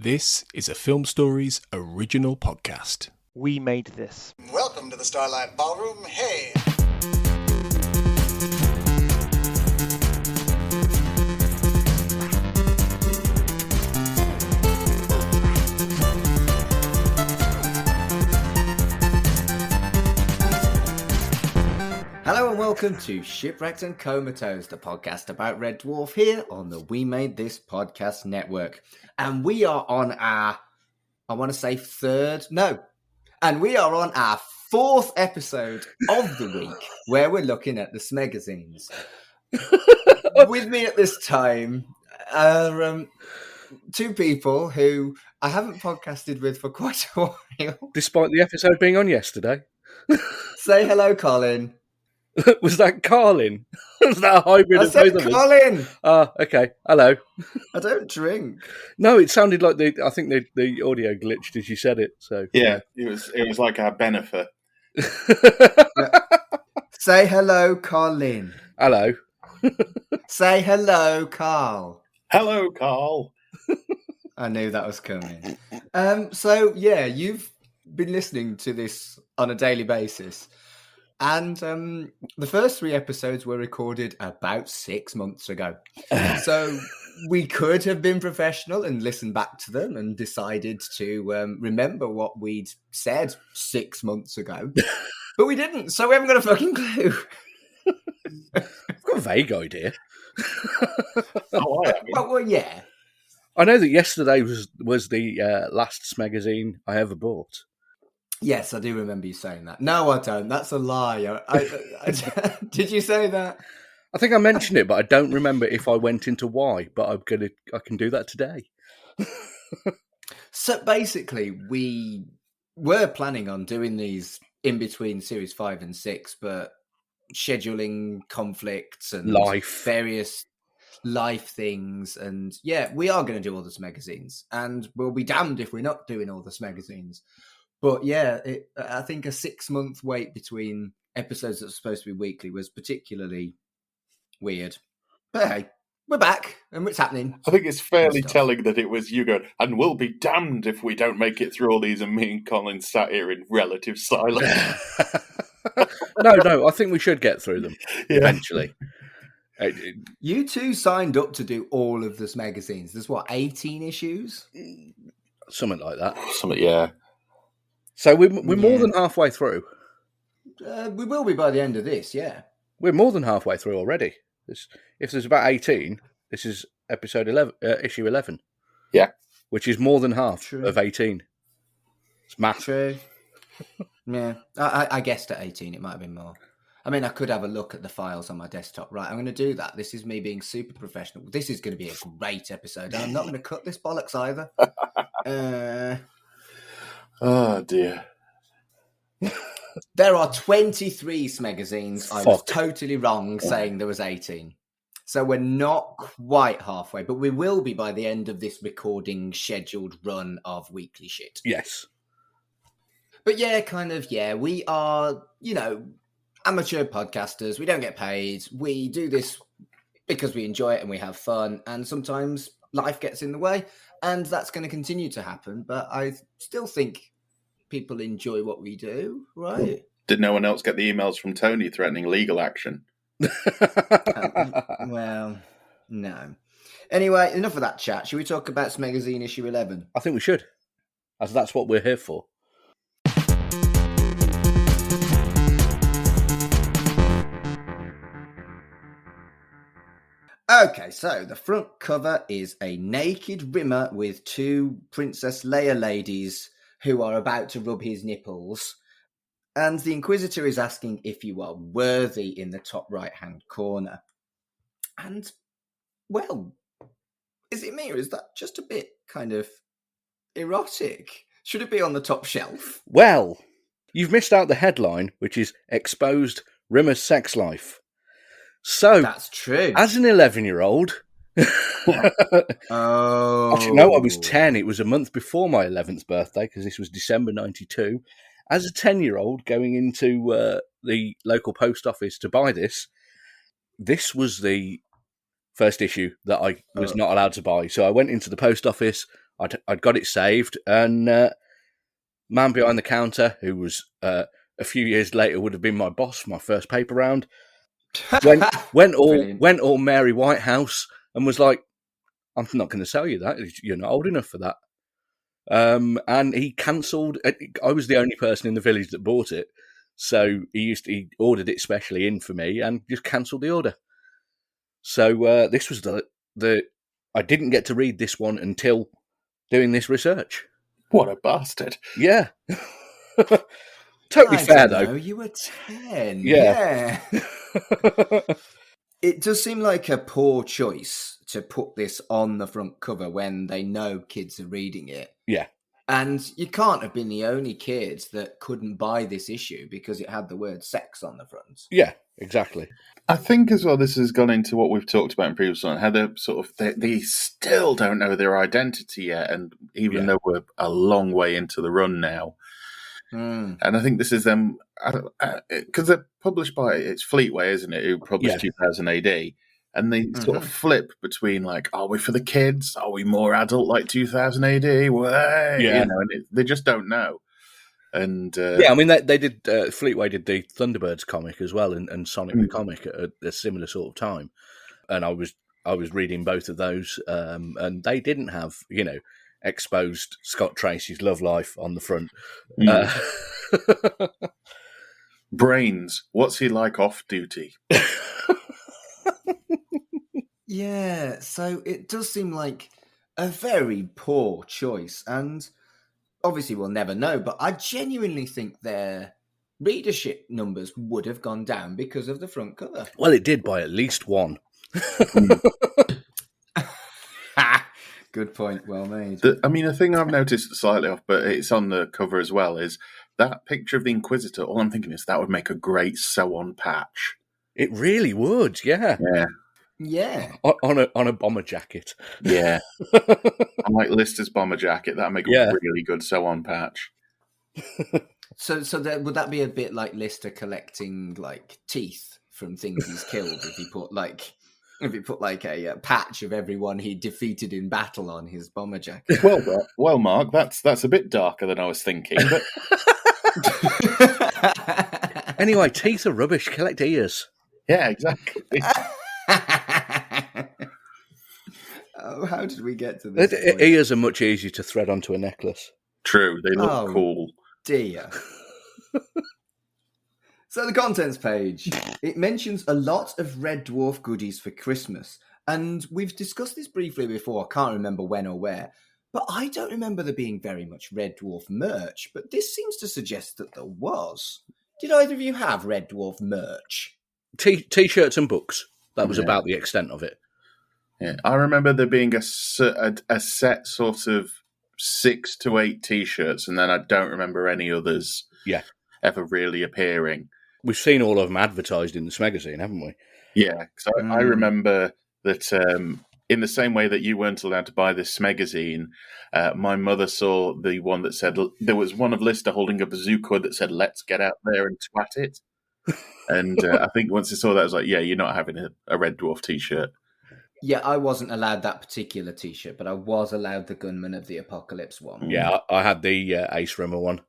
This is a Film Stories original podcast. We made this. Welcome to the Starlight Ballroom. Hey! Hello and welcome to Shipwrecked and Comatose, the podcast about Red Dwarf here on the We Made This podcast network. And we are on our, we are on our fourth episode of the week where we're looking at the Smegazines. With me at this time are two people who I haven't podcasted with for quite a while. Despite the episode being on yesterday. Say hello, Colin. Was that Carlin? Was that a hybrid I of said both of us? Colin! Okay. Hello. I don't drink. No, it sounded like I think the audio glitched as you said it. So yeah, it was like our benefit. Say hello, Colin. Hello. Say hello, Carl. Hello, Carl. I knew that was coming. So yeah, you've been listening to this on a daily basis. And the first three episodes were recorded about 6 months ago. So we could have been professional and listened back to them and decided to remember what we'd said 6 months ago. But we didn't, so we haven't got a fucking clue. I've got a vague idea. Well, yeah. I know that yesterday was the last Smegazine I ever bought. Yes, I do remember you saying that. No, I don't. That's a lie. Did you say that? I think I mentioned it, but I don't remember if I went into why. But I can do that today. So basically, we were planning on doing these in between series 5 and 6, but scheduling conflicts and various life things, and yeah, we are going to do all the Smegazines, and we'll be damned if we're not doing all the Smegazines. But yeah, I think a 6 month wait between episodes that were supposed to be weekly was particularly weird. But hey, we're back and it's happening. I think it's fairly telling that it was you going, and we'll be damned if we don't make it through all these, and me and Colin sat here in relative silence. No, I think we should get through them eventually. You two signed up to do all of this Smegazines. There's 18 issues? Something like that. Yeah. So we're more than halfway through. We will be by the end of this, yeah. We're more than halfway through already. If there's about 18, this is episode 11, issue 11. Yeah. Which is more than half True. of 18. It's math. True. Yeah, I guessed at 18 it might have been more. I mean, I could have a look at the files on my desktop. Right, I'm going to do that. This is me being super professional. This is going to be a great episode. I'm not going to cut this bollocks either. Oh, dear. There are 23 Smegazines. I was totally wrong saying there was 18. So we're not quite halfway, but we will be by the end of this recording scheduled run of weekly shit. Yes. But yeah, we are, amateur podcasters. We don't get paid. We do this because we enjoy it and we have fun. And sometimes life gets in the way. And that's going to continue to happen. But I still think people enjoy what we do, right? Did no one else get the emails from Tony threatening legal action? Well, no. Anyway, enough of that chat. Should we talk about Smegazine issue 11? I think we should, as that's what we're here for. Okay, so the front cover is a naked Rimmer with two Princess Leia ladies who are about to rub his nipples. And the Inquisitor is asking if you are worthy in the top right-hand corner. And, well, is it me or is that just a bit kind of erotic? Should it be on the top shelf? Well, you've missed out the headline, which is Exposed Rimmer's Sex Life. So, that's true. As an 11-year-old... Oh. Actually, no, I was 10. It was a month before my 11th birthday, because this was December 92. As a 10-year-old going into the local post office to buy this was the first issue that I was not allowed to buy. So I went into the post office, I'd got it saved, and man behind the counter, who was a few years later would have been my boss for my first paper round, went all Mary Whitehouse and was like, "I'm not going to sell you that. You're not old enough for that." And he cancelled. I was the only person in the village that bought it, so he ordered it specially in for me and just cancelled the order. So this was the I didn't get to read this one until doing this research. What a bastard! Yeah, totally fair though. You were 10. Yeah. It does seem like a poor choice to put this on the front cover when they know kids are reading it. Yeah. And you can't have been the only kids that couldn't buy this issue because it had the word sex on the front. Yeah, exactly. I think as well this has gone into what we've talked about in previous one, how they're they still don't know their identity yet, and even though we're a long way into the run now. And I think this is them, because they're published by, it's Fleetway, isn't it, who published 2000 AD, and they sort of flip between, like, are we for the kids? Are we more adult like 2000 AD? Way! Yeah. And they just don't know. And I mean, they did, Fleetway did the Thunderbirds comic as well, and Sonic the comic at a similar sort of time. And I was reading both of those, and they didn't have, exposed Scott Tracy's love life on the front. Brains, what's he like off duty? Yeah, so it does seem like a very poor choice, and obviously we'll never know, but I genuinely think their readership numbers would have gone down because of the front cover. Well, it did by at least one. Good point, well made. The thing I've noticed slightly off, but it's on the cover as well, is that picture of the Inquisitor. All I'm thinking is that would make a great sew-on patch. It really would, yeah. Yeah. On a bomber jacket. Yeah. I like Lister's bomber jacket. That'd make a really good sew-on patch. So would that be a bit like Lister collecting, like, teeth from things he's killed if he put a patch of everyone he defeated in battle on his bomber jacket? Well, Mark, that's a bit darker than I was thinking. But anyway, teeth are rubbish. Collect ears. Yeah, exactly. Oh, how did we get to this point? Ears are much easier to thread onto a necklace. True, they look cool. Dear. So the contents page, it mentions a lot of Red Dwarf goodies for Christmas. And we've discussed this briefly before. I can't remember when or where. But I don't remember there being very much Red Dwarf merch. But this seems to suggest that there was. Did either of you have Red Dwarf merch? T-shirts and books. That was about the extent of it. Yeah, I remember there being a set sort of 6 to 8 T-shirts, and then I don't remember any others ever really appearing. We've seen all of them advertised in the Smegazine, haven't we? Yeah, because I remember that in the same way that you weren't allowed to buy this Smegazine, my mother saw the one that said, there was one of Lister holding a bazooka that said, "Let's get out there and twat it." And I think once I saw that, I was like, yeah, you're not having a Red Dwarf T-shirt. Yeah, I wasn't allowed that particular T-shirt, but I was allowed the Gunman of the Apocalypse one. Yeah, I had the Ace Rimmer one,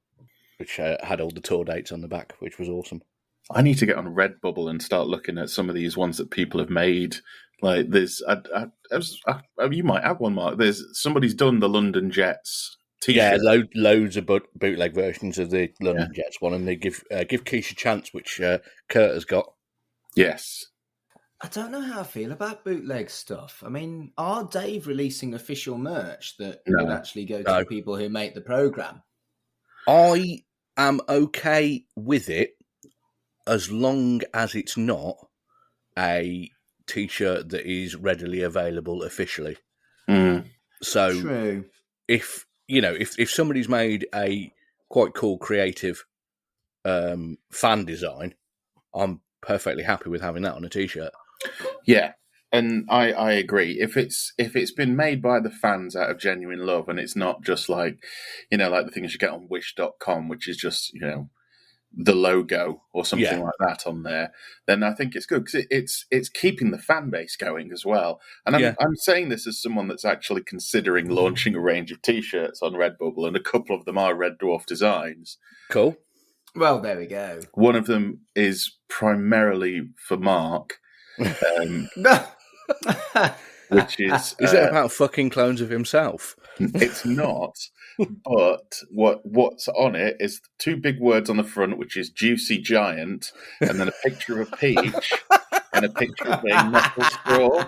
which had all the tour dates on the back, which was awesome. I need to get on Redbubble and start looking at some of these ones that people have made. Like there's, you might have one, Mark. Somebody's done the London Jets T-shirt. Yeah, loads of bootleg versions of the London Jets one, and they give Quiche a chance, which Kurt has got. Yes. I don't know how I feel about bootleg stuff. I mean, are Dave releasing official merch that would actually go to the people who make the programme? I am okay with it as long as it's not a T-shirt that is readily available officially. So True. If somebody's made a quite cool creative fan design, I'm perfectly happy with having that on a T-shirt. Yeah, and I agree. If it's been made by the fans out of genuine love, and it's not just like, like the things you get on Wish.com, which is just, the logo or something like that on there, then I think it's good because it's keeping the fan base going as well. And I'm saying this as someone that's actually considering launching a range of T-shirts on Redbubble, and a couple of them are Red Dwarf designs. Cool. Well, there we go. One of them is primarily for Mark, which is it about fucking clones of himself? It's not. But what's on it is two big words on the front, which is Juicy Giant, and then a picture of a peach and a picture of a metal straw.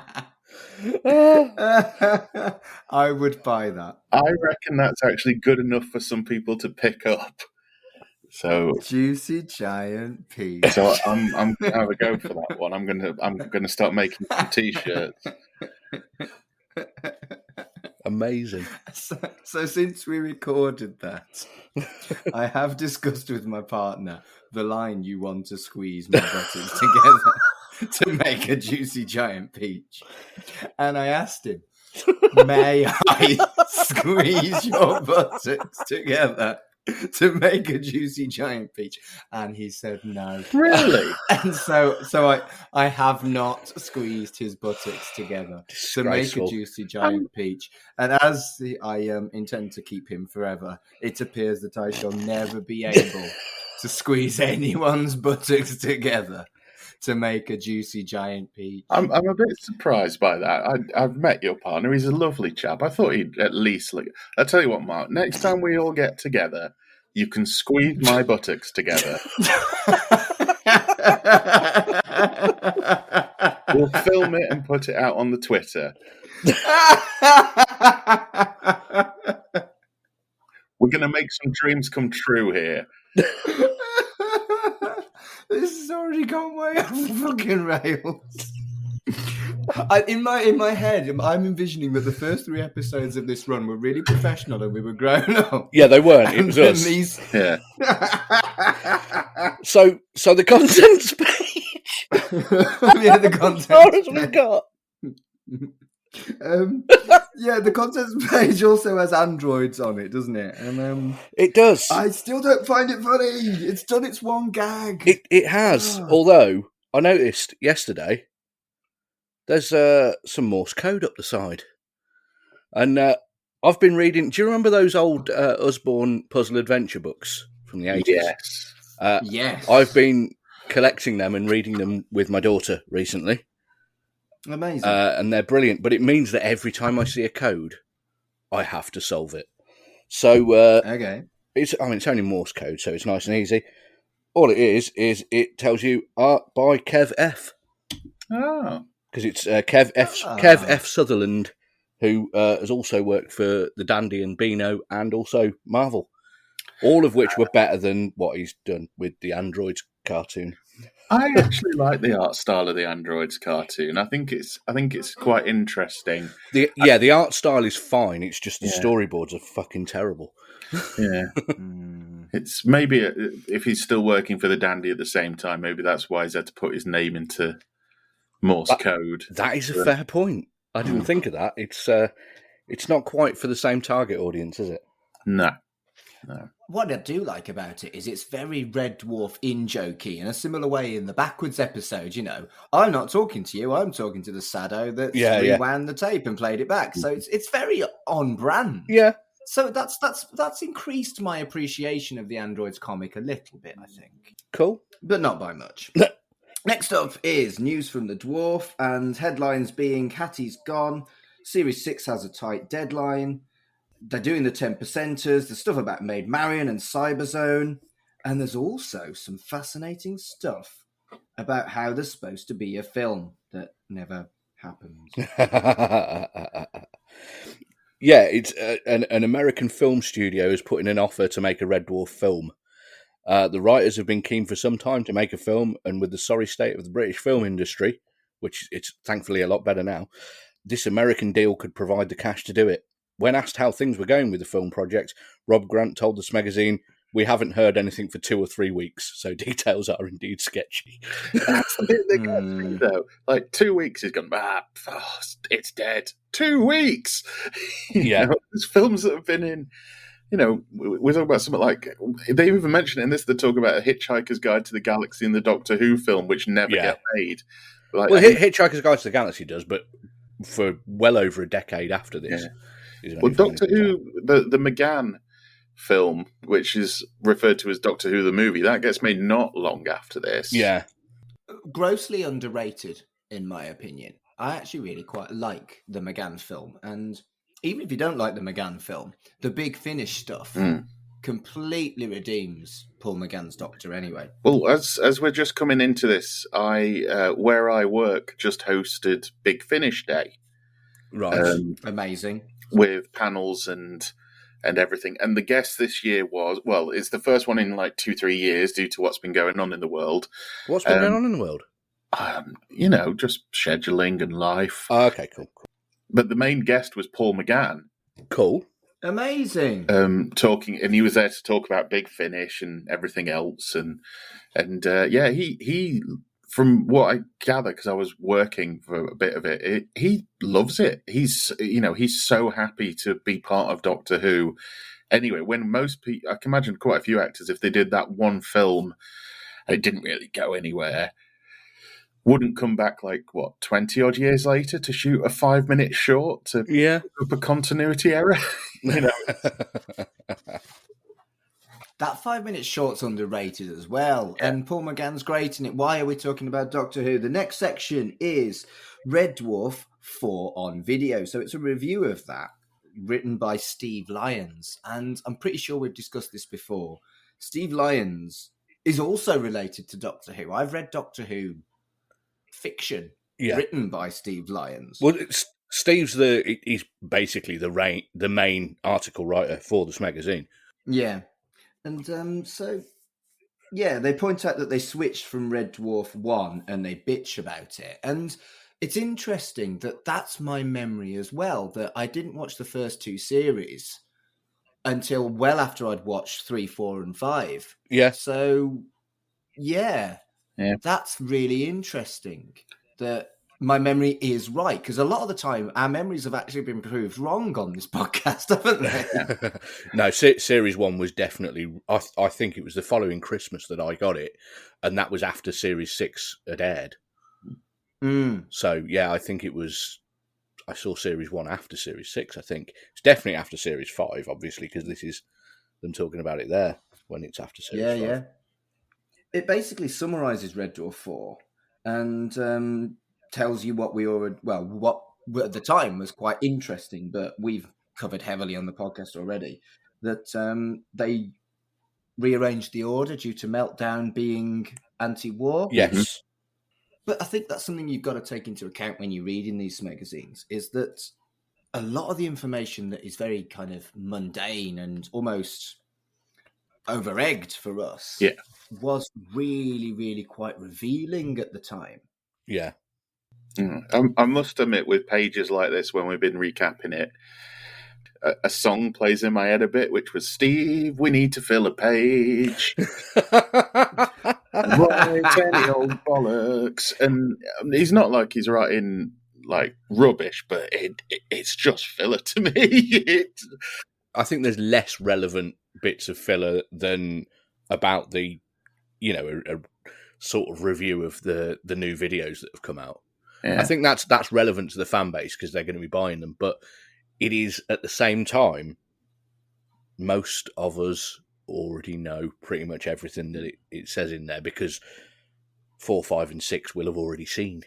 I would buy that. I reckon that's actually good enough for some people to pick up. So Juicy Giant peach. So I'm gonna have a go for that one. I'm gonna start making some T-shirts. Amazing. So since we recorded that, I have discussed with my partner the line you want to squeeze my buttocks together to make a Juicy Giant peach. And I asked him, may I squeeze your buttocks together to make a Juicy Giant peach? And he said no. Really? And so I have not squeezed his buttocks together to make a Juicy Giant peach. And as I intend to keep him forever, it appears that I shall never be able to squeeze anyone's buttocks together to make a Juicy Giant peach. I'm a bit surprised by that. I've met your partner. He's a lovely chap. I thought he'd at least look. I'll tell you what, Mark. Next time we all get together, you can squeeze my buttocks together. We'll film it and put it out on the Twitter. We're going to make some dreams come true here. This has already gone way off the fucking rails. In my head, I'm envisioning that the first 3 episodes of this run were really professional and we were grown up. Yeah, they weren't. It was us. Yeah. So the contents page. Yeah, the contents we got. Yeah, the contents page also has androids on it, doesn't it? And it does. I still don't find it funny. It's done its one gag. It has. Although I noticed yesterday there's some Morse code up the side, and I've been reading. Do you remember those old Usborne puzzle adventure books from the 80s? Yes. Yes. I've been collecting them and reading them with my daughter recently. Amazing. And they're brilliant, but it means that every time I see a code, I have to solve it. So okay. It's only Morse code, so it's nice and easy. All it is it tells you art by Kev F. Oh. Because it's Kev F. Sutherland, who has also worked for The Dandy and Beano and also Marvel. All of which were better than what he's done with the Androids cartoon. I actually like the art style of the Androids cartoon. I think it's quite interesting. The art style is fine. It's just the storyboards are fucking terrible. Yeah. It's maybe if he's still working for the Dandy at the same time, maybe that's why he's had to put his name into Morse code. That is a fair point. I didn't think of that. It's not quite for the same target audience, is it? No. What I do like about it is it's very Red Dwarf in-jokey in a similar way in the Backwards episode, I'm not talking to you, I'm talking to the Sado that rewound the tape and played it back. So it's very on brand. Yeah. So that's increased my appreciation of the Androids comic a little bit, I think. Cool. But not by much. Next up is news from the Dwarf, and headlines being Hattie's gone, Series 6 has a tight deadline, they're doing the 10%ers, the stuff about Maid Marian and Cyberzone, and there's also some fascinating stuff about how there's supposed to be a film that never happened. Yeah, it's an American film studio is putting an offer to make a Red Dwarf film. The writers have been keen for some time to make a film, and with the sorry state of the British film industry, which it's thankfully a lot better now, this American deal could provide the cash to do it. When asked how things were going with the film project, Rob Grant told the Smegazine, "We haven't heard anything for 2 or 3 weeks, so details are indeed sketchy." That's the bit that gets me, though. Like, 2 weeks is gone, it's dead. 2 weeks! Yeah. There's films that have been in, we're talking about something like, they even mention it in this, they talk about A Hitchhiker's Guide to the Galaxy and the Doctor Who film, which never get made. Like, well, Hitchhiker's Guide to the Galaxy does, but for well over a decade after this. Yeah. Well, Doctor Who, the McGann film, which is referred to as Doctor Who the movie, that gets made not long after this. Yeah. Grossly underrated, in my opinion. I actually really quite like the McGann film, and even if you don't like the McGann film, the Big Finish stuff completely redeems Paul McGann's Doctor anyway. Well, as we're just coming into this, where I work just hosted Big Finish Day. Right. Amazing. With panels and everything. And the guest this year it's the first one in like 2-3 years due to what's been going on in the world. What's been going on in the world? Just scheduling and life. Oh, okay, cool. But the main guest was Paul McGann. Cool. Amazing. Talking, and he was there to talk about Big Finish and everything else. And he from what I gather, because I was working for a bit of it, he loves it. He's so happy to be part of Doctor Who. Anyway, when most people, I can imagine quite a few actors, if they did that one film, and it didn't really go anywhere, wouldn't come back 20 odd years later to shoot a 5-minute short to pick up a continuity error. That 5-minute short's underrated as well. Yeah. And Paul McGann's great in it. Why are we talking about Doctor Who? The next section is Red Dwarf 4 on video. So it's a review of that, written by Steve Lyons. And I'm pretty sure we've discussed this before. Steve Lyons is also related to Doctor Who. I've read Doctor Who fiction written by Steve Lyons. Well, Steve's he's basically the main article writer for the Smegazine. Yeah. And they point out that they switched from Red Dwarf 1 and they bitch about it. And it's interesting that that's my memory as well, that I didn't watch the first 2 series until well after I'd watched 3, 4, and 5. Yeah. So, that's really interesting that my memory is right, because a lot of the time our memories have actually been proved wrong on this podcast, haven't they? No, Series 1 was definitely, I think it was the following Christmas that I got it, and that was after Series 6 had aired. So, I think it was, I saw Series 1 after Series 6, I think. It's definitely after Series 5, obviously, because this is them talking about it there when it's after Series 5. Yeah. It basically summarises Red Dwarf 4 and tells you what what at the time was quite interesting, but we've covered heavily on the podcast already, that they rearranged the order due to Meltdown being anti-war. Yes. But I think that's something you've got to take into account when you're reading these magazines, is that a lot of the information that is very kind of mundane and almost over-egged for us was really, really quite revealing at the time. Yeah. I must admit, with pages like this, when we've been recapping it, a song plays in my head a bit, which was, Steve, we need to fill a page. Write any old bollocks. And he's not like he's writing rubbish, but it's just filler to me. I think there's less relevant bits of filler than about the, a sort of review of the new videos that have come out. Yeah. I think that's relevant to the fan base because they're going to be buying them. But it is, at the same time, most of us already know pretty much everything that it says in there because 4, 5, and 6 we'll have already seen.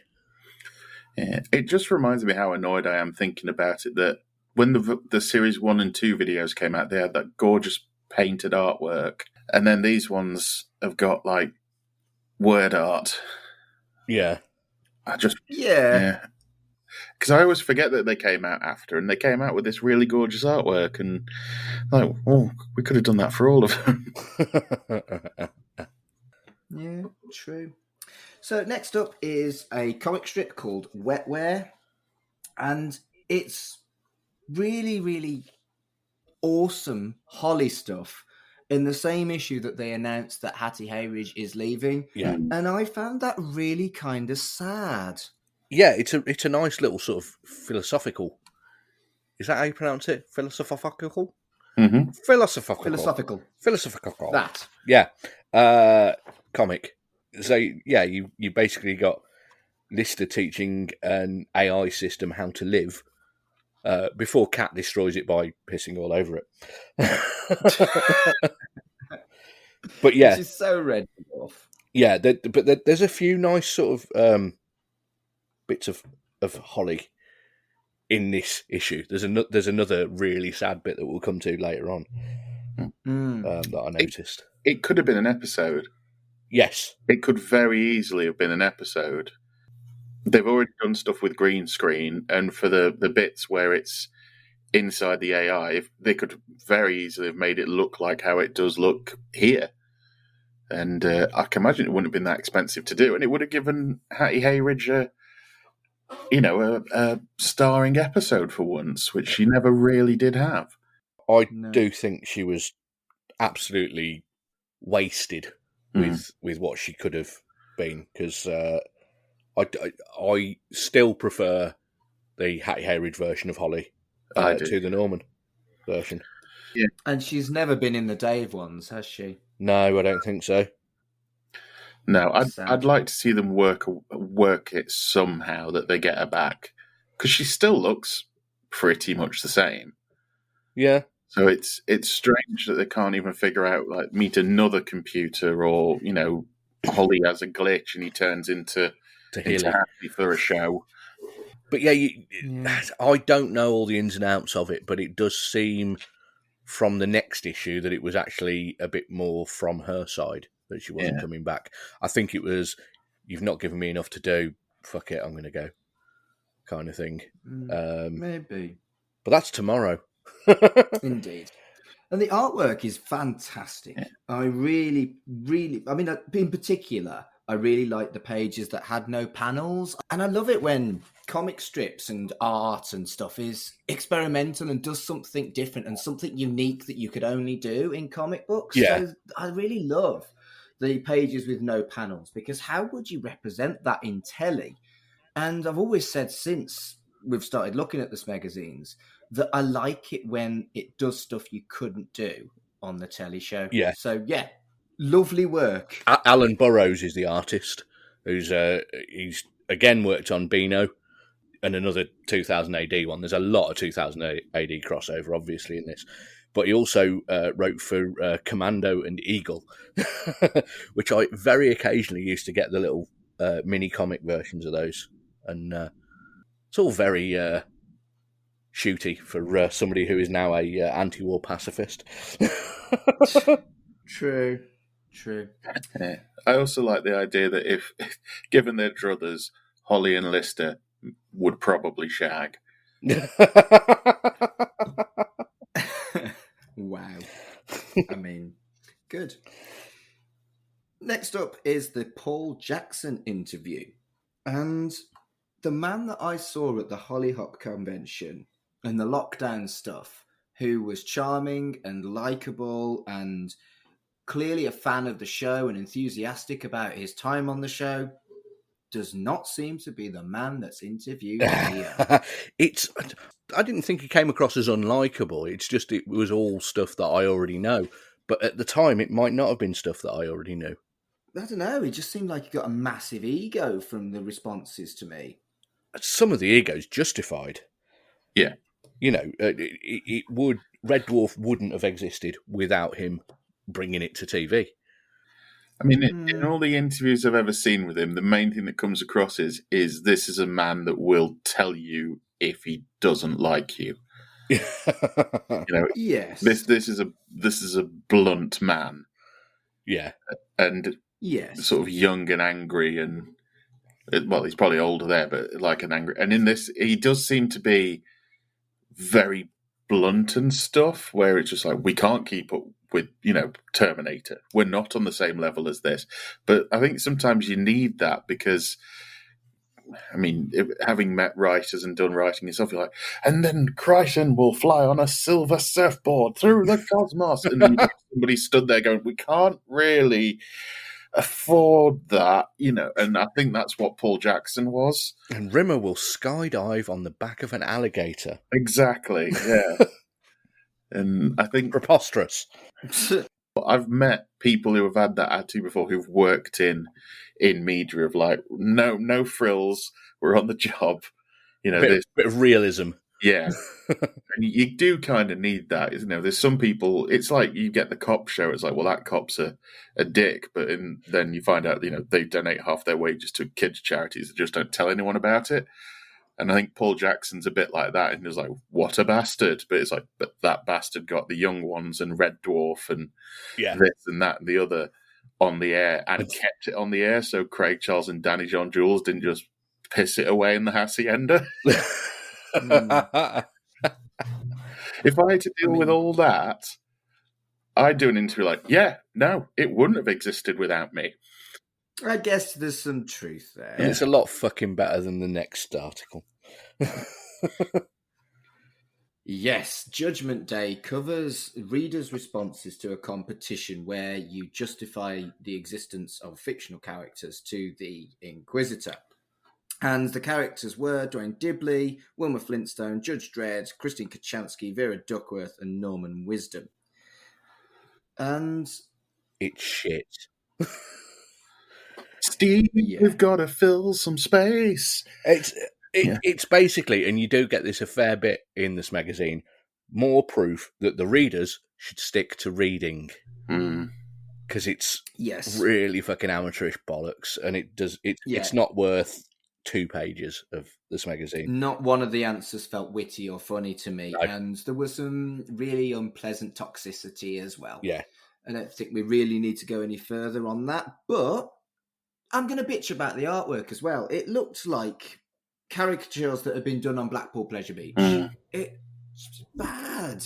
Yeah, it just reminds me how annoyed I am thinking about it that when the Series 1 and 2 videos came out, they had that gorgeous painted artwork. And then these ones have got, word art. Yeah. Yeah. Because I always forget that they came out after, and they came out with this really gorgeous artwork, and we could have done that for all of them. Yeah, true. So next up is a comic strip called Wetware, and it's really, really awesome Holly stuff. In the same issue that they announced that Hattie Hayridge is leaving. Yeah. And I found that really kind of sad. Yeah, it's a nice little sort of philosophical... Is that how you pronounce it? Philosophical? Mm-hmm. Philosophical. That. Yeah. Comic. So, yeah, you basically got Lister teaching an AI system how to live before Cat destroys it by pissing all over it. But yeah. Which is so Red Dwarf. Yeah, but there's a few nice sort of bits of Holly in this issue. There's another really sad bit that we'll come to later on that I noticed. It could have been an episode. Yes. It could very easily have been an episode. They've already done stuff with green screen, and for the bits where it's inside the AI, they could very easily have made it look like how it does look here. And I can imagine it wouldn't have been that expensive to do, and it would have given Hattie Hayridge a starring episode for once, which she never really did have. I do think she was absolutely wasted with what she could have been, because I still prefer the Hattie Hayridge version of Holly to the Norman version. Yeah, and she's never been in the Dave ones, has she? No, I don't think so. No, I'd like to see them work it somehow that they get her back, because she still looks pretty much the same. Yeah. So it's strange that they can't even figure out, like, meet another computer, or Holly has a glitch and he turns into Happy for a show. But yeah, I don't know all the ins and outs of it, but it does seem from the next issue that it was actually a bit more from her side, that she wasn't coming back. I think it was, you've not given me enough to do, fuck it, I'm going to go, kind of thing. Maybe. But that's tomorrow. Indeed. And the artwork is fantastic. Yeah. I really, I mean, in particular, I really like the pages that had no panels. And I love it when comic strips and art and stuff is experimental and does something different and something unique that you could only do in comic books. Yeah. So I really love the pages with no panels, because how would you represent that in telly? And I've always said, since we've started looking at the Smegazines, that I like it when it does stuff you couldn't do on the telly show. Yeah. So, yeah, lovely work. Alan Burrows is the artist, who's he's again worked on Beano and another 2000 AD one. There's a lot of 2000 AD crossover, obviously, in this. But he also wrote for Commando and Eagle, which I very occasionally used to get the little mini comic versions of those. And it's all very shooty for somebody who is now a anti-war pacifist. True. Yeah. I also like the idea that if given their druthers, Holly and Lister would probably shag. Wow. I mean, good. Next up is the Paul Jackson interview. And the man that I saw at the Hollyhock convention and the lockdown stuff, who was charming and likable and clearly a fan of the show and enthusiastic about his time on the show, does not seem to be the man that's interviewed here. I didn't think he came across as unlikable. It's just it was all stuff that I already know. But at the time, it might not have been stuff that I already knew. I don't know. He just seemed like he got a massive ego from the responses to me. Some of the ego's justified. Yeah. It would. Red Dwarf wouldn't have existed without him bringing it to TV. I mean, in all the interviews I've ever seen with him, the main thing that comes across is this is a man that will tell you if he doesn't like you. Yes. This is a blunt man. Yeah. And sort of young and angry, and well, he's probably older there, but like an angry. And in this, he does seem to be very blunt and stuff, where it's just like, we can't keep up with, Terminator. We're not on the same level as this. But I think sometimes you need that, because, I mean, having met writers and done writing yourself, you're like, and then Crichton will fly on a silver surfboard through the cosmos. And somebody stood there going, we can't really afford that, and I think that's what Paul Jackson was. And Rimmer will skydive on the back of an alligator. Exactly, yeah. And I think preposterous. I've met people who have had that attitude before, who've worked in media, of like, no frills, we're on the job. You know, bit of realism. Yeah. And you do kind of need that, isn't it? There's some people, it's like you get the cop show, it's like, well, that cop's a dick, but then you find out, they donate half their wages to kids' charities that just don't tell anyone about it. And I think Paul Jackson's a bit like that, and he's like, what a bastard. But it's like, but that bastard got the young ones and Red Dwarf and this and that and the other on the air, and kept it on the air, so Craig Charles and Danny John Jules didn't just piss it away in the hacienda. If I had to deal with all that, I'd do an interview like, yeah, no, it wouldn't have existed without me. I guess there's some truth there. And it's a lot fucking better than the next article. Yes, Judgment Day covers readers' responses to a competition where you justify the existence of fictional characters to the Inquisitor. And the characters were Dwayne Dibley, Wilma Flintstone, Judge Dredd, Christine Kochanski, Vera Duckworth, and Norman Wisdom. And it's shit. Steve, we've got to fill some space. It's basically, and you do get this a fair bit in this magazine, more proof that the readers should stick to reading. Because it's really fucking amateurish bollocks, and it's not worth 2 pages of this magazine. Not one of the answers felt witty or funny to me, and there was some really unpleasant toxicity as well. Yeah. I don't think we really need to go any further on that, but I'm going to bitch about the artwork as well. It looked like caricatures that had been done on Blackpool Pleasure Beach. It's bad.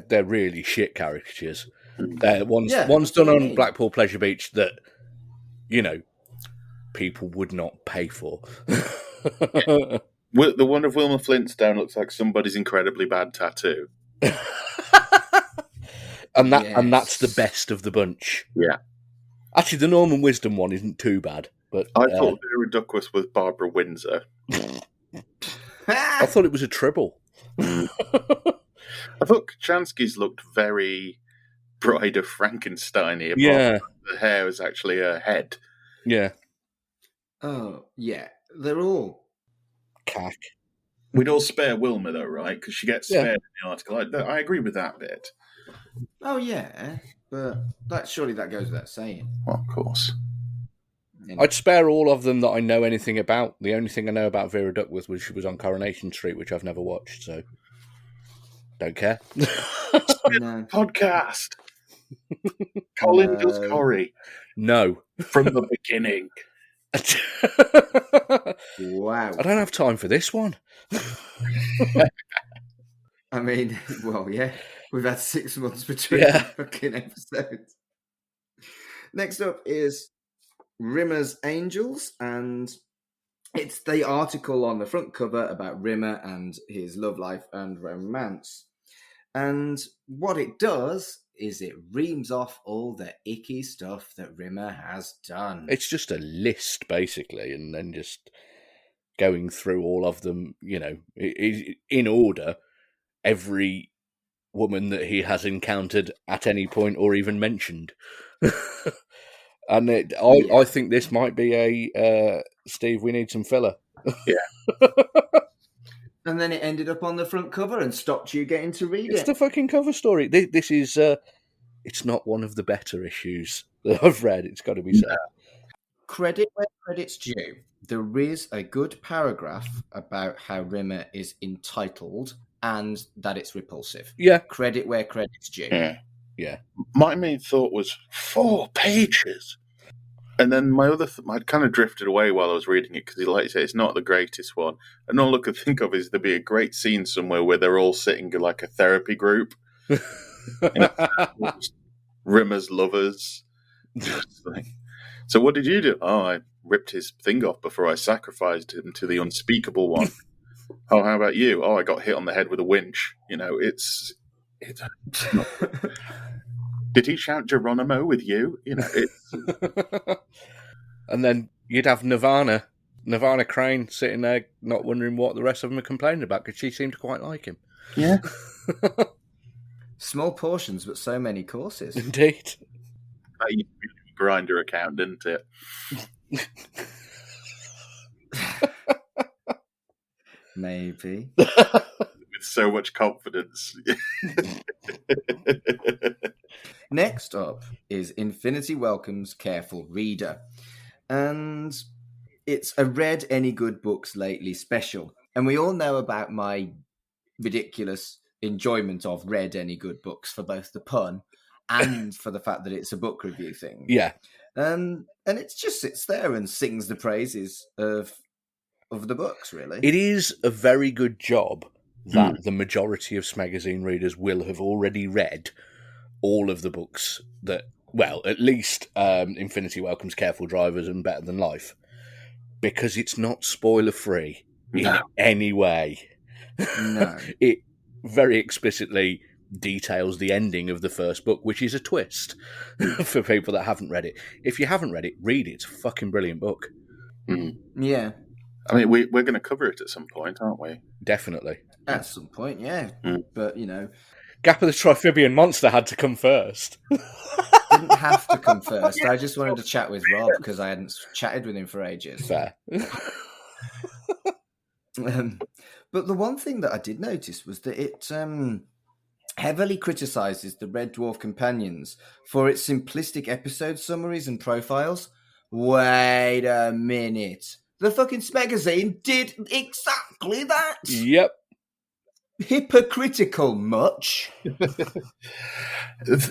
They're really shit caricatures. One's done on Blackpool Pleasure Beach that, people would not pay for. The one of Wilma Flintstone looks like somebody's incredibly bad tattoo. And that's the best of the bunch. Yeah. Actually, the Norman Wisdom one isn't too bad. But I thought Vera Duckworth was Barbara Windsor. I thought it was a tribble. I thought Kochanski's looked very Bride of Frankenstein-y. The hair was actually her head. Yeah. Oh, yeah. They're all cack. We'd all spare Wilma, though, right? Because she gets spared in the article. I agree with that bit. Oh, yeah. But surely that goes without saying. Well, of course. I'd spare all of them that I know anything about. The only thing I know about Vera Duckworth was she was on Coronation Street, which I've never watched, so don't care. No. Podcast. Colin does Corrie. No. From the beginning. Wow. I don't have time for this one. I mean, well, yeah. We've had 6 months between fucking episodes. Next up is Rimmer's Angels, and it's the article on the front cover about Rimmer and his love life and romance. And what it does is it reams off all the icky stuff that Rimmer has done. It's just a list, basically, and then just going through all of them, in order, every woman that he has encountered at any point or even mentioned. And I think this might be a Steve, we need some filler. Yeah. And then it ended up on the front cover and stopped you getting to read it. It's the fucking cover story. This is, it's not one of the better issues that I've read, it's got to be said. Credit where credit's due. There is a good paragraph about how Rimmer is entitled and that it's repulsive. Yeah. Credit where credit's due. Yeah. My main thought was 4 pages. And then my other I'd kind of drifted away while I was reading it because, like you say, it's not the greatest one. And all I could think of is there'd be a great scene somewhere where they're all sitting in like a therapy group. Rimmer's lovers. So what did you do? Oh, I ripped his thing off before I sacrificed him to the unspeakable one. Oh, how about you? Oh, I got hit on the head with a winch. It's not... Did he shout Geronimo with you? It's... And then you'd have Nirvana Crane sitting there not wondering what the rest of them are complaining about because she seemed to quite like him. Yeah. Small portions, but so many courses. Indeed. That used to be a grinder account, didn't it? Maybe. With so much confidence. Next up is Infinity Welcome's Careful Reader. And it's a Read Any Good Books Lately special. And we all know about my ridiculous enjoyment of Read Any Good Books for both the pun and for the fact that it's a book review thing. Yeah. And it just sits there and sings the praises of the books, really. It is a very good job that the majority of Smegazine readers will have already read all of the books that, well, at least Infinity Welcome's Careful Drivers and Better Than Life, because it's not spoiler-free in any way. No. It very explicitly details the ending of the first book, which is a twist for people that haven't read it. If you haven't read it, read it. It's a fucking brilliant book. Yeah. I mean, we're going to cover it at some point, aren't we? Definitely. At some point, yeah. But, you know... Gap of the Triphibian Monster had to come first. Didn't have to come first. I just wanted to chat with Rob because I hadn't chatted with him for ages. Fair. But the one thing that I did notice was that it heavily criticises the Red Dwarf Companions for its simplistic episode summaries and profiles. Wait a minute. The fucking Smegazine did exactly that. Yep. Hypocritical much?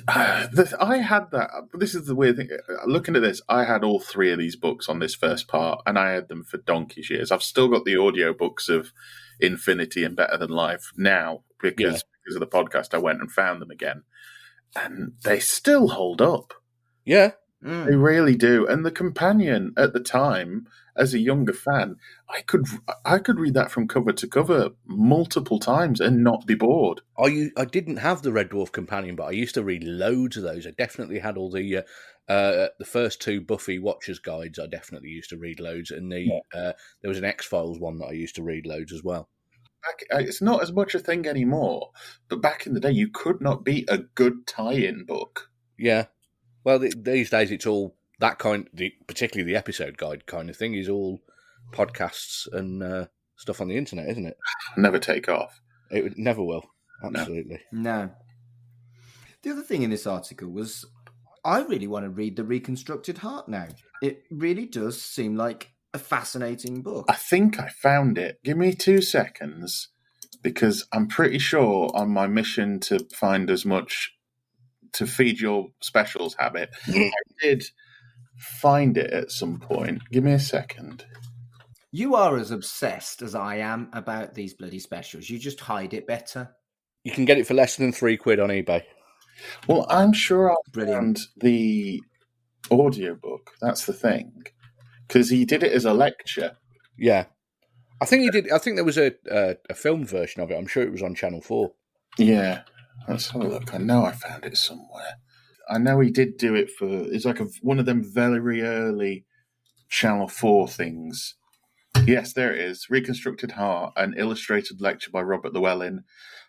I had that. This is the weird thing. Looking at this, I had all three of these books on this first part, and I had them for donkey's years. I've still got the audiobooks of Infinity and Better Than Life now because of the podcast. I went and found them again, and they still hold up. Yeah. They really do. And the companion at the time, as a younger fan, I could read that from cover to cover multiple times and not be bored. I didn't have the Red Dwarf Companion, but I used to read loads of those. I definitely had all the first two Buffy Watchers guides. I definitely used to read loads, and there was an X-Files one that I used to read loads as well. It's not as much a thing anymore, but back in the day, you could not beat a good tie-in book. Yeah. Well, these days it's all that particularly the episode guide kind of thing is all podcasts and stuff on the internet, isn't it? Never take off. It never will. Absolutely. No. The other thing in this article was I really want to read The Reconstructed Heart now. It really does seem like a fascinating book. I think I found it. Give me 2 seconds, because I'm pretty sure on my mission to find as much to feed your specials habit, I did find it at some point. Give me a second. You are as obsessed as I am about these bloody specials. You just hide it better. You can get it for less than £3 on eBay. Well, I'm sure I Brilliant. found the audiobook. That's the thing. Because he did it as a lecture. Yeah. I think he did. I think there was a film version of it. I'm sure it was on Channel 4. Yeah. Let's have a look. I know I found it somewhere. I know he did do it for... It's like one of them very early Channel 4 things. Yes, there it is. Reconstructed Heart, an illustrated lecture by Robert Llewellyn.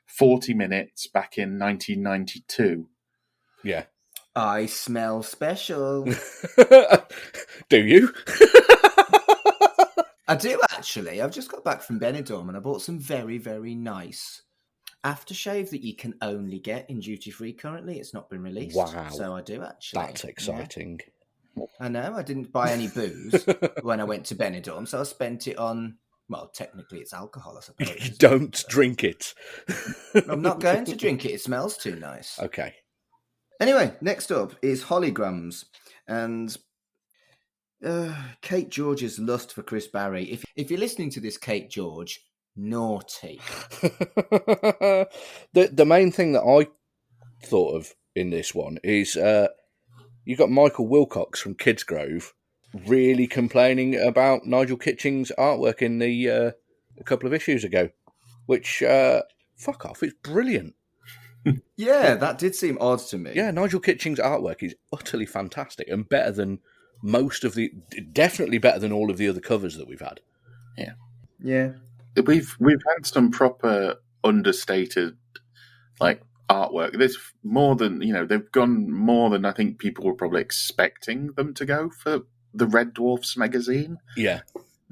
40 minutes back in 1992. Yeah. I smell special. Do you? I do, actually. I've just got back from Benidorm and I bought some very, very nice aftershave that you can only get in duty-free currently. It's not been released. Wow. So I do, actually. That's exciting. Yeah. I know. I didn't buy any booze when I went to Benidorm, so I spent it on... Well, technically it's alcohol, I suppose. Don't drink it. I'm not going to drink it. It smells too nice. Okay. Anyway, next up is Holograms. And Kate George's lust for Chris Barry. If you're listening to this, Kate George, naughty. The main thing that I thought of in this one is you got Michael Wilcox from Kidsgrove really complaining about Nigel Kitching's artwork in the a couple of issues ago, which fuck off, it's brilliant. Yeah, that did seem odd to me. Yeah, Nigel Kitching's artwork is utterly fantastic and better than definitely better than all of the other covers that we've had. Yeah. We've had some proper understated, like, artwork. There's more than, they've gone more than I think people were probably expecting them to go for the Red Dwarf Smegazine. Yeah.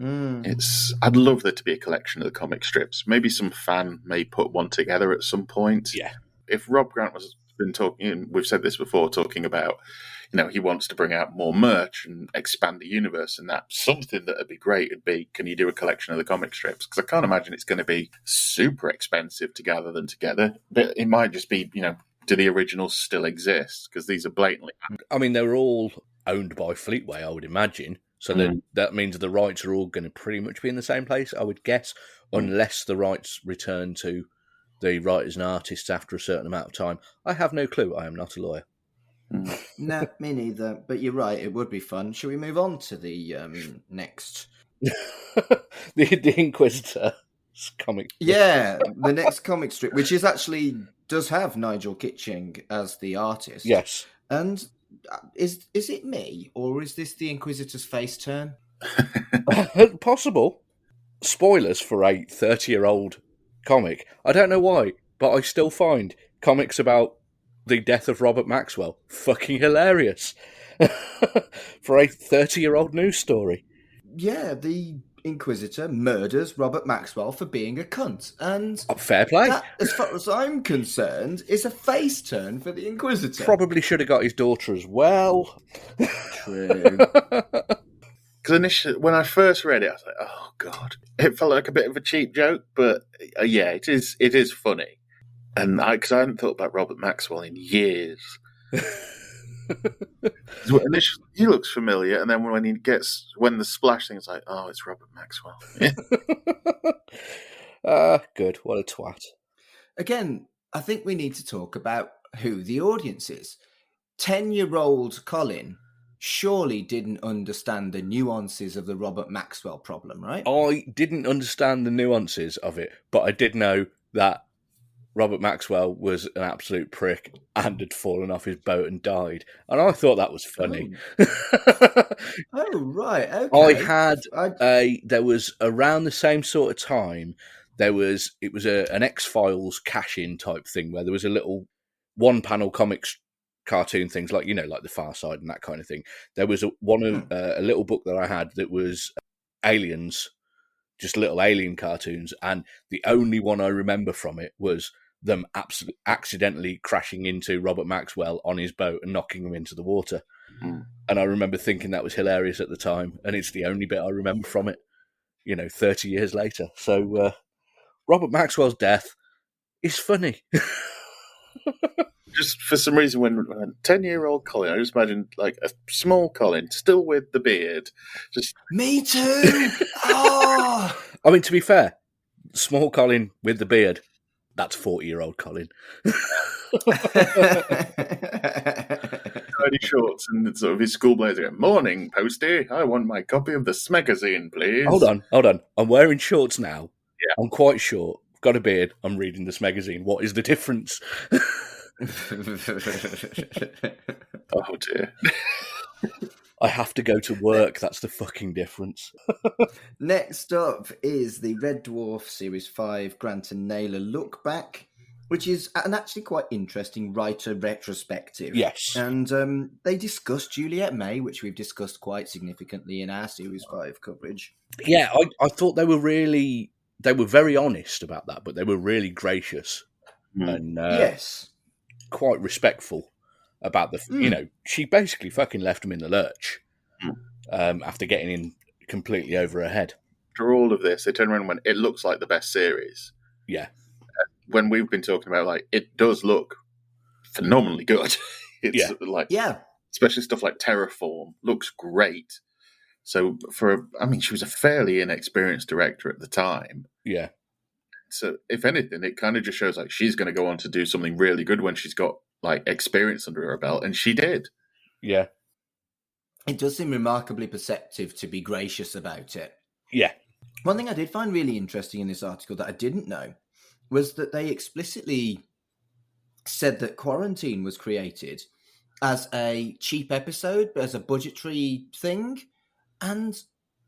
I'd love there to be a collection of the comic strips. Maybe some fan may put one together at some point. Yeah. If Rob Grant was been talking, we've said this before, talking about, he wants to bring out more merch and expand the universe, and that something that would be great would be, can you do a collection of the comic strips? Because I can't imagine it's going to be super expensive to gather them together. But it might just be, do the originals still exist? Because these are blatantly. I mean, they're all owned by Fleetway, I would imagine. So that means the rights are all going to pretty much be in the same place, I would guess, unless the rights return to the writers and artists after a certain amount of time. I have no clue. I am not a lawyer. No, me neither. But you're right. It would be fun. Shall we move on to the next? the Inquisitor comic. Yeah, the next comic strip, which does have Nigel Kitching as the artist. Yes. And is it me, or is this the Inquisitor's face turn? Possible. Spoilers for a 30-year-old comic. I don't know why, but I still find comics about the death of Robert Maxwell fucking hilarious for a 30-year-old news story. Yeah, the Inquisitor murders Robert Maxwell for being a cunt, and fair play. That, as far as I'm concerned, is a face turn for the Inquisitor. Probably should have got his daughter as well. True. Because initially, when I first read it, I was like, "Oh God!" It felt like a bit of a cheap joke, but yeah, it is funny. And because I hadn't thought about Robert Maxwell in years. Initially, he looks familiar, and then when the splash thing is like, "Oh, it's Robert Maxwell." Good. What a twat. Again, I think we need to talk about who the audience is. 10-year-old Colin surely didn't understand the nuances of the Robert Maxwell problem, right? I didn't understand the nuances of it, but I did know that Robert Maxwell was an absolute prick and had fallen off his boat and died. And I thought that was funny. Oh, right. Okay. There was around the same sort of time, it was an X-Files cash-in type thing where there was a little one-panel comics cartoon things like the Far Side and that kind of thing. There was a little book that I had that was aliens, just little alien cartoons, and the only one I remember from it was them accidentally crashing into Robert Maxwell on his boat and knocking him into the water. And I remember thinking that was hilarious at the time, and it's the only bit I remember from it, 30 years later. So Robert Maxwell's death is funny. Just for some reason, when 10-year-old Colin, I just imagine like a small Colin, still with the beard. Just me too. Oh, I mean, to be fair, small Colin with the beard, that's 40-year-old Colin. Tiny shorts and sort of his school blazer. Morning, Posty. I want my copy of the Smegazine, please. Hold on. I'm wearing shorts now. Yeah. I'm quite short. I've got a beard. I'm reading the Smegazine. What is the difference? Oh dear. I have to go to work. That's the fucking difference. Next up is the Red Dwarf Series 5 Grant and Naylor Look Back, which is an actually quite interesting writer retrospective. Yes. And they discussed Juliet May, which we've discussed quite significantly in our Series 5 coverage. Yeah, I thought they were very honest about that, but they were really gracious and yes, quite respectful about she basically fucking left him in the lurch after getting in completely over her head. After all of this, they turned around and went, it looks like the best series. Yeah. When we've been talking about, like, it does look phenomenally good. It's especially stuff like Terraform looks great. So she was a fairly inexperienced director at the time. Yeah. So if anything, it kind of just shows like she's going to go on to do something really good when she's got like experience under her belt, and she did. Yeah. It does seem remarkably perceptive to be gracious about it. Yeah. One thing I did find really interesting in this article that I didn't know was that they explicitly said that Quarantine was created as a cheap episode, as a budgetary thing, and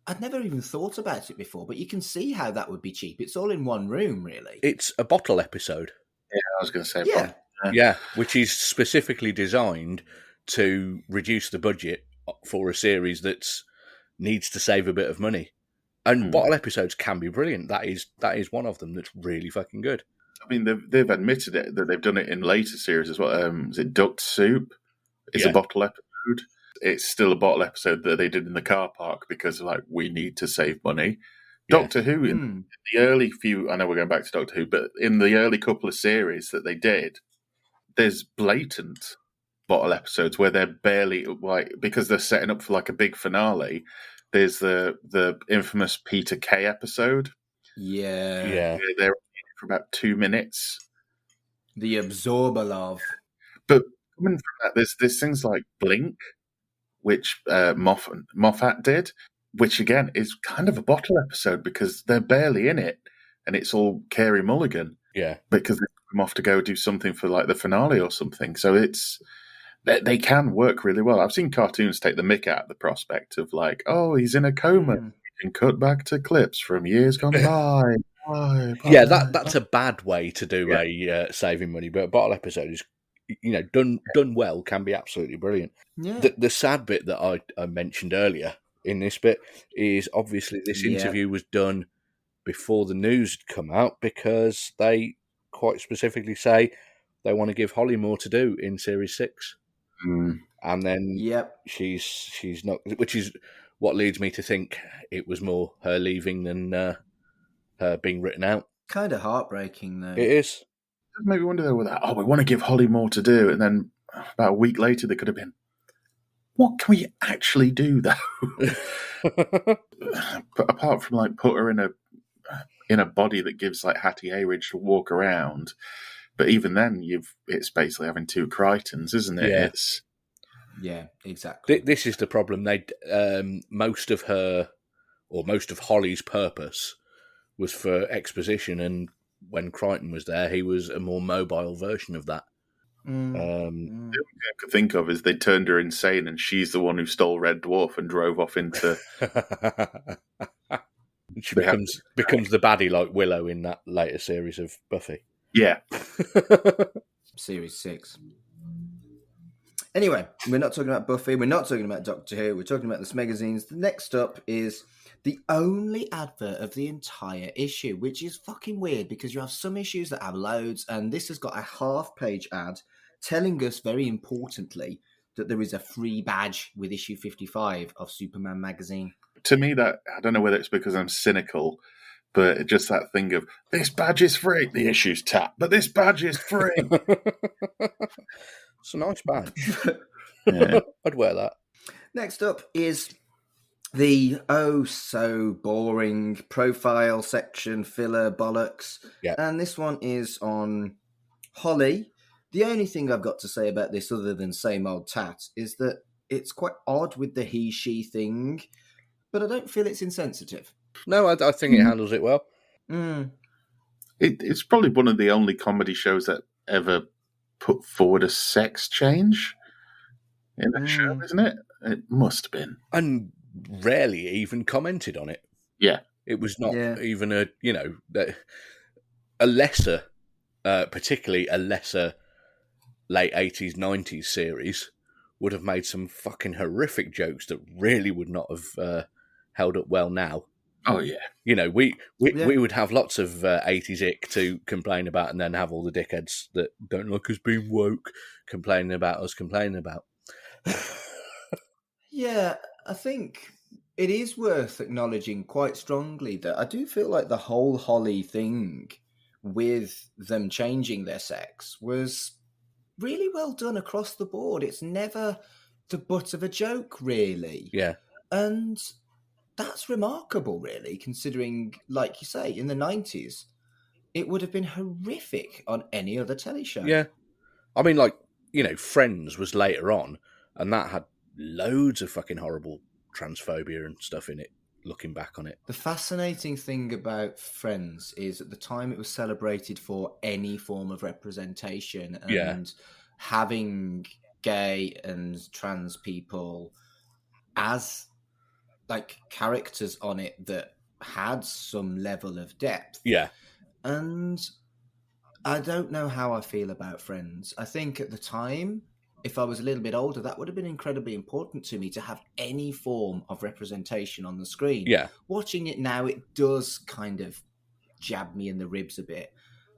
I'd never even thought about it before, but you can see how that would be cheap. It's all in one room, really. It's a bottle episode. Yeah, I was going to say. Yeah. Yeah, which is specifically designed to reduce the budget for a series that needs to save a bit of money. And bottle episodes can be brilliant. That is one of them that's really fucking good. I mean, they've admitted it that they've done it in later series as well. Is it Duck Soup? It's a bottle episode. It's still a bottle episode that they did in the car park because, like, we need to save money. Yeah. Doctor Who, in the early few, I know we're going back to Doctor Who, but in the early couple of series that they did, there's blatant bottle episodes where they're barely, like, because they're setting up for like a big finale. There's the infamous Peter Kay episode. Yeah. They're for about 2 minutes. The Absorber Love. But coming from that, there's things like Blink, which Moffat did, which again is kind of a bottle episode because they're barely in it, and it's all Carey Mulligan. Yeah, because they come off to go do something for like the finale or something. So they can work really well. I've seen cartoons take the mick out of the prospect of like, oh, he's in a coma. You can cut back to clips from years gone by. Yeah, that's a bad way to do a saving money, but a bottle episode is, done well, can be absolutely brilliant. Yeah. The sad bit that I mentioned earlier in this bit is obviously this interview was done before the news had come out because they quite specifically say they want to give Holly more to do in Series 6. And then she's not, which is what leads me to think it was more her leaving than her being written out. Kind of heartbreaking, though. It is. It made me wonder though, with that, we want to give Holly more to do, and then about a week later they could have been, what can we actually do though? But apart from like put her in a body that gives like Hattie Hayridge to walk around, but even then it's basically having two Crichtons, isn't it? Yeah, exactly. This is the problem. Most of Holly's purpose was for exposition, and when Crichton was there, he was a more mobile version of that. The only thing I could think of is they turned her insane, and she's the one who stole Red Dwarf and drove off into. She becomes the baddie like Willow in that later series of Buffy. Yeah. Series 6. Anyway, we're not talking about Buffy. We're not talking about Doctor Who. We're talking about the Smegazines. The next up is the only advert of the entire issue, which is fucking weird because you have some issues that have loads, and this has got a half-page ad telling us very importantly that there is a free badge with issue 55 of Superman magazine. To me, that I don't know whether it's because I'm cynical, but just that thing of this badge is free. The issue's tap, but this badge is free. It's a nice badge. Yeah. I'd wear that. Next up is the so boring profile section filler bollocks. Yeah. And this one is on Holly. The only thing I've got to say about this other than same old tat is that it's quite odd with the he-she thing, but I don't feel it's insensitive. No, I think it handles it well. It's probably one of the only comedy shows that ever put forward a sex change in a show, isn't it? It must have been. And rarely even commented on it. Yeah. It was not even a lesser, particularly a lesser late 80s, 90s series would have made some fucking horrific jokes that really would not have held up well now. Oh, yeah. We would have lots of 80s ick to complain about, and then have all the dickheads that don't like us being woke complaining about us complaining about. Yeah, I think it is worth acknowledging quite strongly that I do feel like the whole Holly thing with them changing their sex was really well done across the board. It's never the butt of a joke, really. Yeah. And that's remarkable, really, considering, like you say, in the 90s, it would have been horrific on any other telly show. Yeah. I mean, Friends was later on, and that had loads of fucking horrible transphobia and stuff in it, looking back on it. The fascinating thing about Friends is at the time it was celebrated for any form of representation, and having gay and trans people as characters on it that had some level of depth. Yeah. And I don't know how I feel about Friends. I think at the time, if I was a little bit older, that would have been incredibly important to me to have any form of representation on the screen. Yeah. Watching it now, it does kind of jab me in the ribs a bit.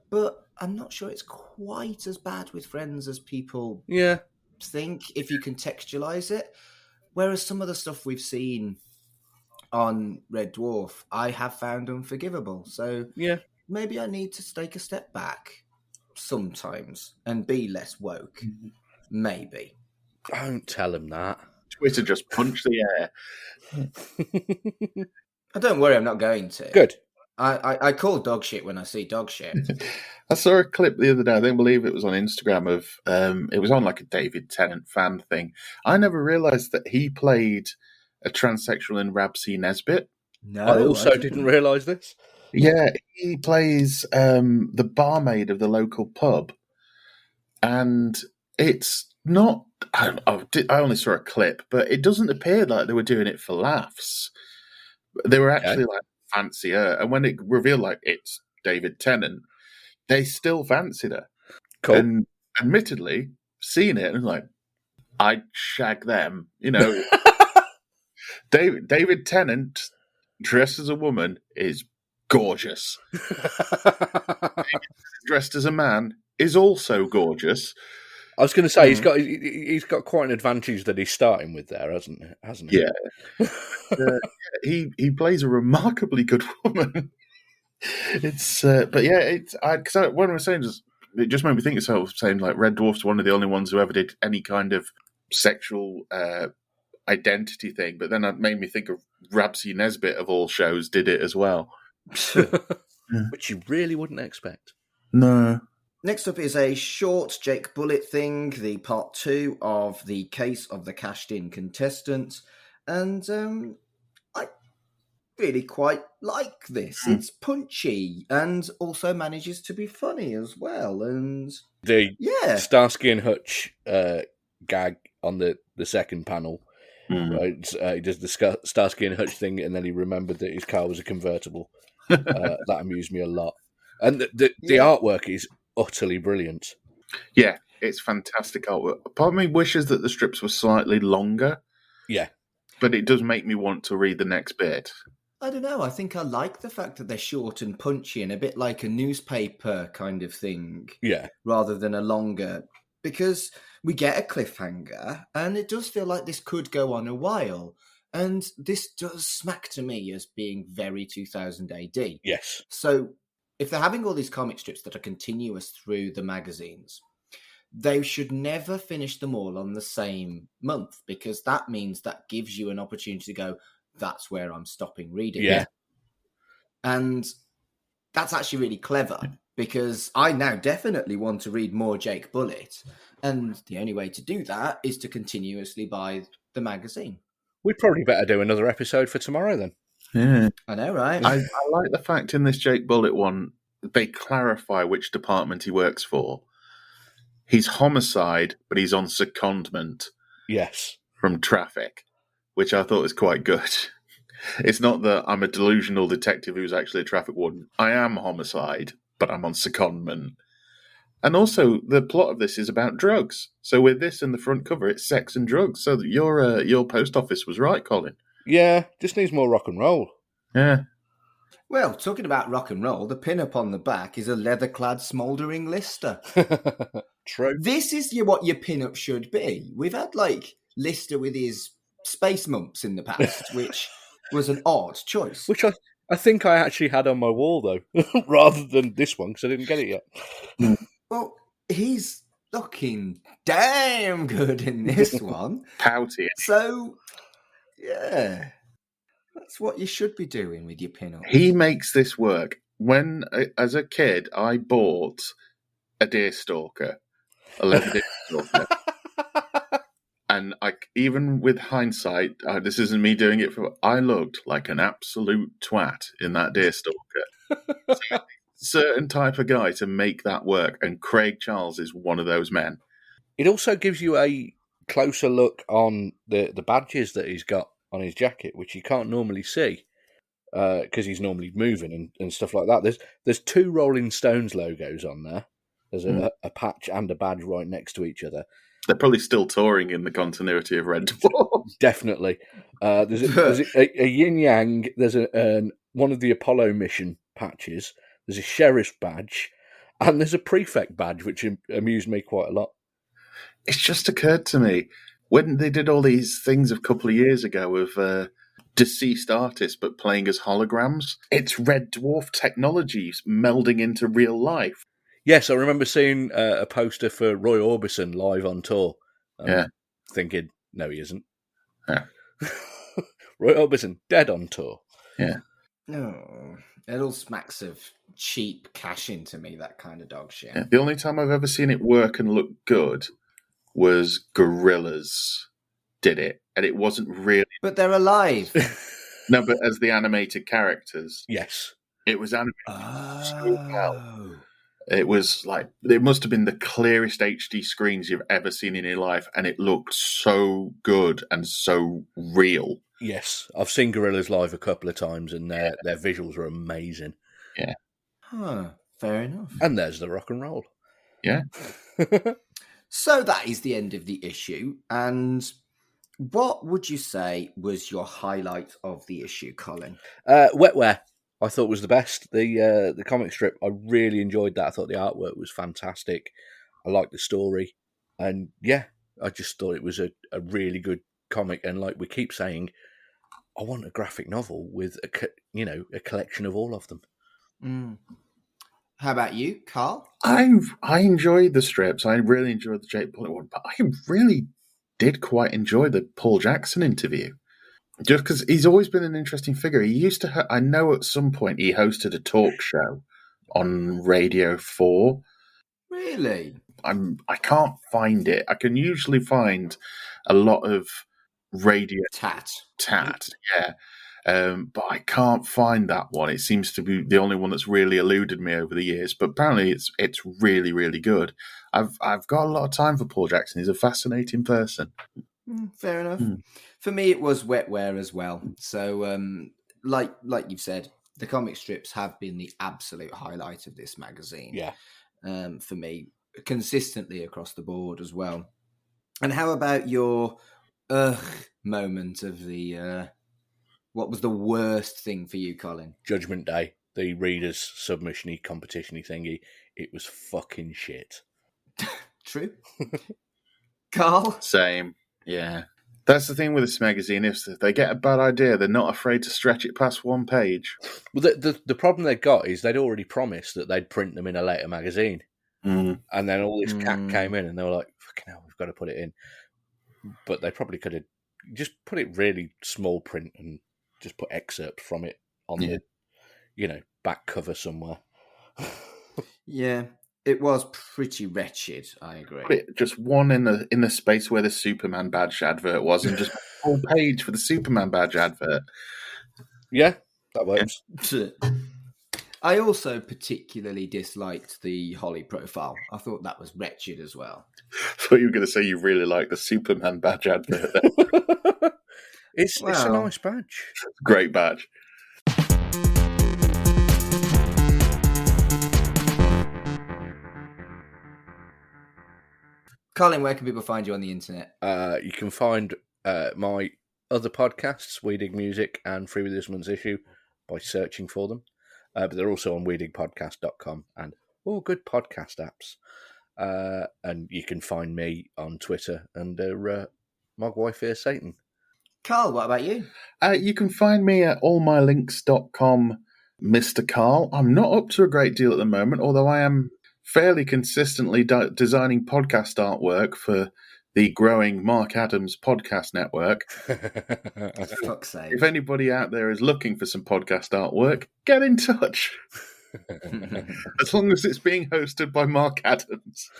But I'm not sure it's quite as bad with Friends as people think, if you contextualize it. Whereas some of the stuff we've seen on Red Dwarf, I have found unforgivable. So maybe I need to take a step back sometimes and be less woke. Maybe. Don't tell him that. Twitter just punched the air. Don't worry, I'm not going to. Good. I call dog shit when I see dog shit. I saw a clip the other day, I don't believe it was on Instagram, of it was on like a David Tennant fan thing. I never realised that he played a transsexual in Rabsy Nesbitt. No, I also didn't realise this. Yeah, he plays the barmaid of the local pub. And it's not... I only saw a clip, but it doesn't appear like they were doing it for laughs. They were actually like fancier. And when it revealed like it's David Tennant, they still fancied her. Cool. And admittedly, seeing it, and like, I'd shag them. You know, David Tennant dressed as a woman is gorgeous. Dressed as a man is also gorgeous. I was going to say he's got quite an advantage that he's starting with there, hasn't he? Yeah. He plays a remarkably good woman. It's but yeah, it's because when I was saying this, it just made me think of myself saying like Red Dwarf's one of the only ones who ever did any kind of sexual identity thing, but then it made me think of Rabsy Nesbitt of all shows did it as well. Which you really wouldn't expect. No. Next up is a short Jake Bullitt thing, the part 2 of the case of the cashed-in contestant. And I really quite like this. It's punchy and also manages to be funny as well. And the Starsky and Hutch gag on the second panel. Right? He does the Starsky and Hutch thing, and then he remembered that his car was a convertible. That amused me a lot. And the artwork is utterly brilliant. Yeah, it's fantastic artwork. Part of me wishes that the strips were slightly longer. Yeah. But it does make me want to read the next bit. I don't know. I think I like the fact that they're short and punchy and a bit like a newspaper kind of thing. Yeah. Rather than a longer... Because we get a cliffhanger, and it does feel like this could go on a while. And this does smack to me as being very 2000 AD. Yes. So if they're having all these comic strips that are continuous through the magazines, they should never finish them all on the same month, because that means that gives you an opportunity to go, that's where I'm stopping reading. Yeah. And that's actually really clever, because I now definitely want to read more Jake Bullitt. And the only way to do that is to continuously buy the magazine. We'd probably better do another episode for tomorrow then. Yeah. I know, right? I like the fact in this Jake Bullitt one, they clarify which department he works for. He's homicide, but he's on secondment. Yes. From traffic, which I thought was quite good. It's not that I'm a delusional detective who's actually a traffic warden. I am homicide, but I'm on secondment. And also, the plot of this is about drugs. So with this in the front cover, it's sex and drugs. So that your post office was right, Colin. Yeah, just needs more rock and roll. Yeah. Well, talking about rock and roll, the pin-up on the back is a leather-clad smouldering Lister. True. This is what your pin-up should be. We've had, like, Lister with his space mumps in the past, which was an odd choice. Which I think I actually had on my wall, though, rather than this one, because I didn't get it yet. Well, he's looking damn good in this one. Pouty. So, yeah, that's what you should be doing with your pin-ups. He makes this work. When, as a kid, I bought a deerstalker, a leather deerstalker. And even with hindsight, this isn't me doing it I looked like an absolute twat in that deerstalker. So, certain type of guy to make that work, and Craig Charles is one of those men. It also gives you a closer look on the badges that he's got on his jacket, which you can't normally see because he's normally moving and stuff like that. There's 2 Rolling Stones logos on there. There's a patch and a badge right next to each other. They're probably still touring in the continuity of Red Dwarf. Definitely. There's a yin yang. There's one of the Apollo mission patches. There's a sheriff's badge, and there's a prefect badge, which amused me quite a lot. It's just occurred to me when they did all these things a couple of years ago of deceased artists but playing as holograms. It's Red Dwarf technologies melding into real life. Yes, I remember seeing a poster for Roy Orbison live on tour. Thinking, no, he isn't. Yeah. Roy Orbison, dead on tour. Yeah. No, it all smacks of cheap cash-in to me, that kind of dog shit. Yeah. The only time I've ever seen it work and look good was Gorillaz did it, and it wasn't really... But they're alive. No, but as the animated characters. Yes. It was animated so well. It was like, it must have been the clearest HD screens you've ever seen in your life, and it looked so good and so real. Yes, I've seen Gorillaz live a couple of times, and their visuals are amazing. Yeah. Huh, fair enough. And there's the rock and roll. Yeah. So that is the end of the issue, and what would you say was your highlight of the issue, Colin? Wetware, I thought was the best. The comic strip, I really enjoyed that. I thought the artwork was fantastic. I liked the story, and yeah, I just thought it was a really good comic. And like we keep saying, I want a graphic novel with a collection of all of them. Mm. How about you, Carl? I enjoyed the strips. I really enjoyed the Jake Bullet one, but I really did quite enjoy the Paul Jackson interview. Just because he's always been an interesting figure. He used to, I know at some point he hosted a talk show on Radio 4. Really? I can't find it. I can usually find a lot of radio Tat, yeah. But I can't find that one. It seems to be the only one that's really eluded me over the years. But apparently, it's really, really good. I've got a lot of time for Paul Jackson. He's a fascinating person. Fair enough. For me, it was Wetware as well. So, like you've said, the comic strips have been the absolute highlight of this magazine. Yeah. For me, consistently across the board as well. And how about your moment of the? What was the worst thing for you, Colin? Judgment Day, the readers' submission-y, competition-y thingy. It was fucking shit. True. Carl? Same. Yeah. That's the thing with this magazine. If they get a bad idea, they're not afraid to stretch it past one page. Well, the problem they got is they'd already promised that they'd print them in a later magazine. And then all this cat came in and they were like, fucking hell, we've got to put it in. But they probably could have just put it really small print and just put excerpts from it on the, back cover somewhere. Yeah, it was pretty wretched. I agree. Just one in the space where the Superman badge advert was, and just a full page for the Superman badge advert. Yeah, that works. Yeah. I also particularly disliked the Holly profile. I thought that was wretched as well. I thought you were going to say you really like the Superman badge advert. It's a nice badge. Great badge. Colin, where can people find you on the internet? You can find my other podcasts, We Dig Music and Free With This Month's Issue, by searching for them. But they're also on wedigpodcast.com and all good podcast apps. And you can find me on Twitter under Mogwai Fear Satan. Carl, what about you? You can find me at allmylinks.com, Mr. Carl. I'm not up to a great deal at the moment, although I am fairly consistently designing podcast artwork for the growing Mark Adams podcast network. For fuck's sake. If anybody out there is looking for some podcast artwork, get in touch. As long as it's being hosted by Mark Adams.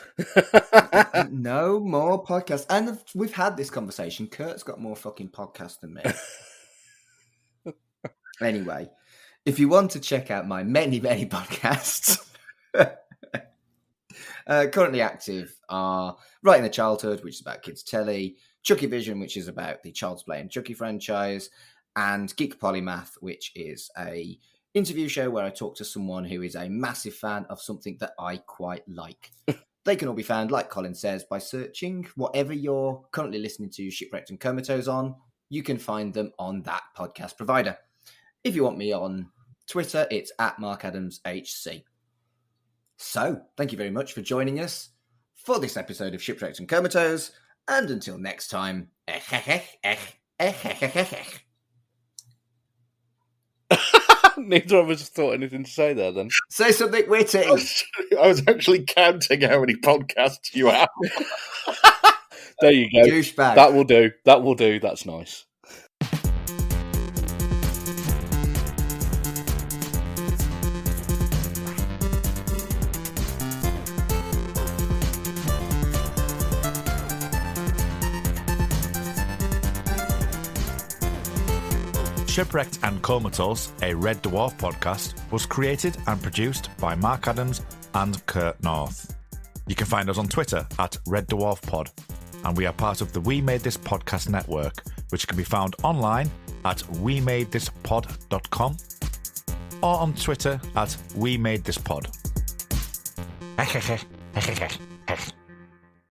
No more podcasts. And we've had this conversation. Kurt's got more fucking podcasts than me. Anyway, if you want to check out my many, many podcasts, currently active are Right in the Childhood, which is about kids' telly, Chucky Vision, which is about the Child's Play and Chucky franchise, and Geek Polymath, which is a interview show where I talk to someone who is a massive fan of something that I quite like. They can all be found, like Colin says, by searching whatever you're currently listening to Shipwrecked and Comatose on. You can find them on that podcast provider. If you want me on Twitter, it's @MarkAdamsHC. So, thank you very much for joining us for this episode of Shipwrecked and Comatose, and until next time, Neither of us thought anything to say there then. Say something witty. I was actually counting how many podcasts you have. There you go. Douchebag. That will do. That will do. That's nice. Shipwrecked and Comatose, a Red Dwarf podcast, was created and produced by Mark Adams and Kurt North. You can find us on Twitter @RedDwarfPod, and we are part of the We Made This Podcast network, which can be found online at wemadethispod.com or on Twitter @WeMadeThisPod.